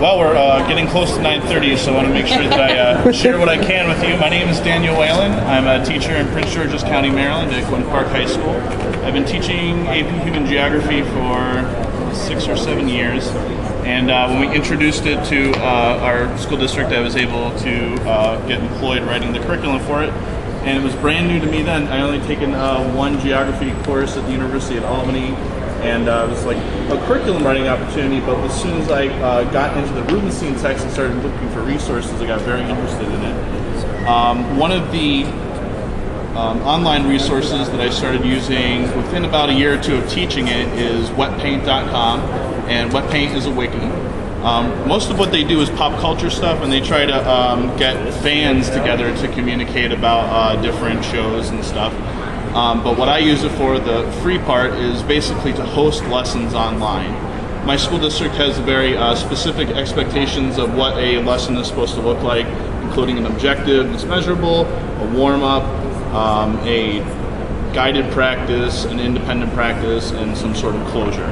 Well, we're getting close to 9:30, so I want to make sure that I share what I can with you. My name is Daniel Whalen. I'm a teacher in Prince George's County, Maryland at Glen Park High School. I've been teaching AP Human Geography for 6 or 7 years, and when we introduced it to our school district, I was able to get employed writing the curriculum for it, and it was brand new to me then. I only taken one geography course at the University of Albany, and it was like a curriculum writing opportunity, but as soon as I got into the Rubenstein text and started looking for resources, I got very interested in it. One of the online resources that I started using within about a year or two of teaching it is wetpaint.com, and Wetpaint is a wiki. Most of what they do is pop culture stuff, and they try to get fans together to communicate about different shows and stuff. But what I use it for, the free part, is basically to host lessons online. My school district has very specific expectations of what a lesson is supposed to look like, including an objective that's measurable, a warm-up, a guided practice, an independent practice, and some sort of closure.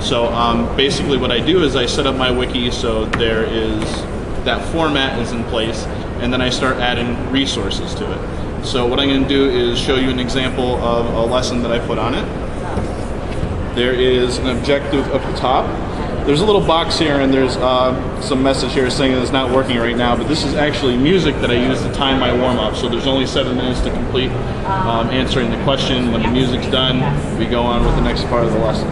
So basically what I do is I set up my wiki so there is, that format is in place, and then I start adding resources to it. So what I'm going to do is show you an example of a lesson that I put on it. There is an objective up the top. There's a little box here, and there's some message here saying that it's not working right now, but this is actually music that I use to time my warm-up. So there's only 7 minutes to complete answering the question. When the music's done, we go on with the next part of the lesson.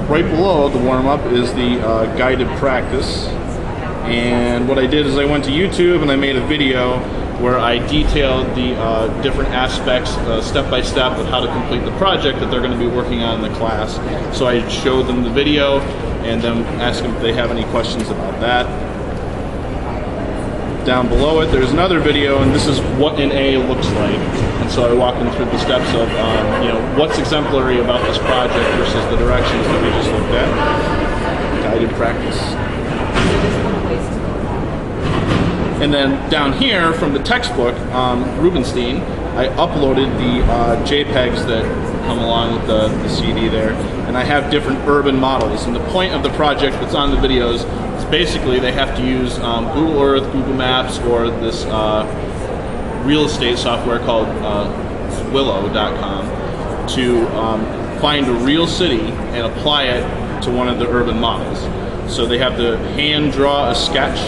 Right below the warm-up is the guided practice. And what I did is I went to YouTube and I made a video where I detailed the different aspects, step by step, of how to complete the project that they're going to be working on in the class. So I showed them the video and then asked them if they have any questions about that. Down below it, there's another video, and this is what an A looks like. And so I walk them through the steps of, what's exemplary about this project versus the directions that we just looked at. Guided practice. And then down here, from the textbook, Rubenstein, I uploaded the JPEGs that come along with the CD there, and I have different urban models. And the point of the project that's on the videos is basically they have to use Google Earth, Google Maps, or this real estate software called Willow.com to find a real city and apply it to one of the urban models. So they have to hand draw a sketch,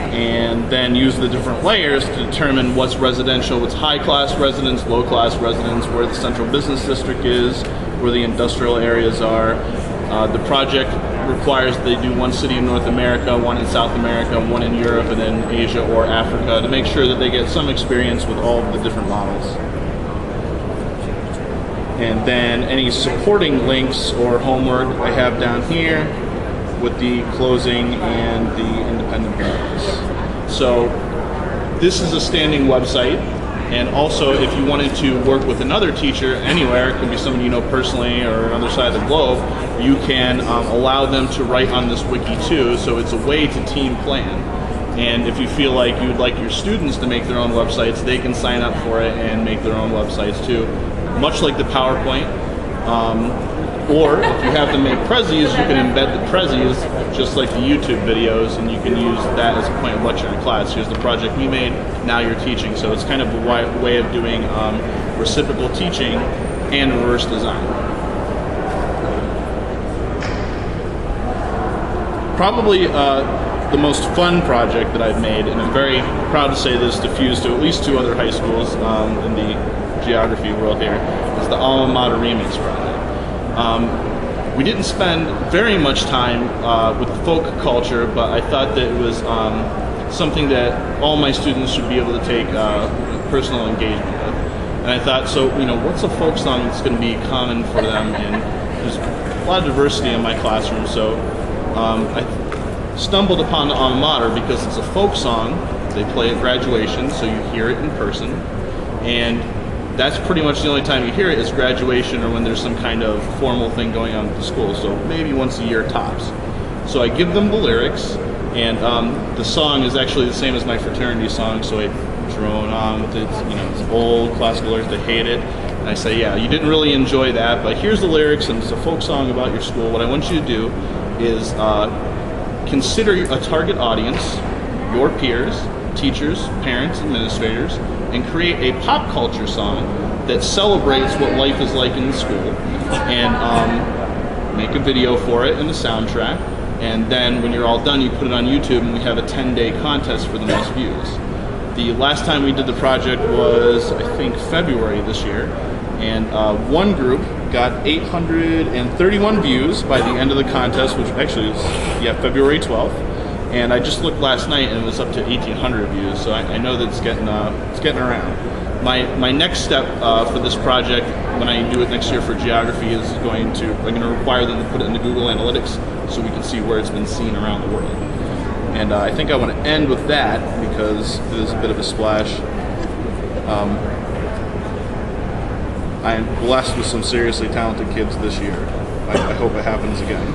and then use the different layers to determine what's residential, what's high-class residence, low-class residence, where the central business district is, where the industrial areas are. The project requires they do one city in North America, one in South America, one in Europe, and then Asia or Africa, to make sure that they get some experience with all of the different models. And then any supporting links or homework I have down here with the closing and the independent practice. So this is a standing website, and also if you wanted to work with another teacher anywhere, it could be someone you know personally or another side of the globe, you can allow them to write on this wiki too, so it's a way to team plan. And if you feel like you'd like your students to make their own websites, they can sign up for it and make their own websites too, much like the PowerPoint. Or if you have them make prezzies, you can embed the prezzies just like the YouTube videos, and you can use that as a point of lecture in class. Here's the project we made, now you're teaching. So it's kind of a way of doing reciprocal teaching and reverse design. Probably the most fun project that I've made, and I'm very proud to say this diffused to at least 2 other high schools in the geography world here, is the Alma Mater Remix project. We didn't spend very much time with folk culture, but I thought that it was something that all my students should be able to take personal engagement with. And I thought, so, what's a folk song that's going to be common for them? And there's a lot of diversity in my classroom, so I stumbled upon the Alma Mater because it's a folk song. They play at graduation, so you hear it in person. And that's pretty much the only time you hear it is graduation or when there's some kind of formal thing going on at the school, so maybe once a year tops. So I give them the lyrics, and the song is actually the same as my fraternity song, so I drone on with it. It's old classical lyrics, they hate it. And I say, yeah, you didn't really enjoy that, but here's the lyrics, and it's a folk song about your school. What I want you to do is consider a target audience, your peers, teachers, parents, administrators, and create a pop culture song that celebrates what life is like in the school, and make a video for it and the soundtrack. And then when you're all done, you put it on YouTube, and we have a 10-day contest for the most views. The last time we did the project was, I think, February this year, and one group got 831 views by the end of the contest, which actually is, February 12th. And I just looked last night, and it was up to 1,800 views, so I know that it's getting around. My next step for this project, when I do it next year for geography, is I'm going to require them to put it into Google Analytics so we can see where it's been seen around the world. And I think I want to end with that because it is a bit of a splash. I am blessed with some seriously talented kids this year. I hope it happens again.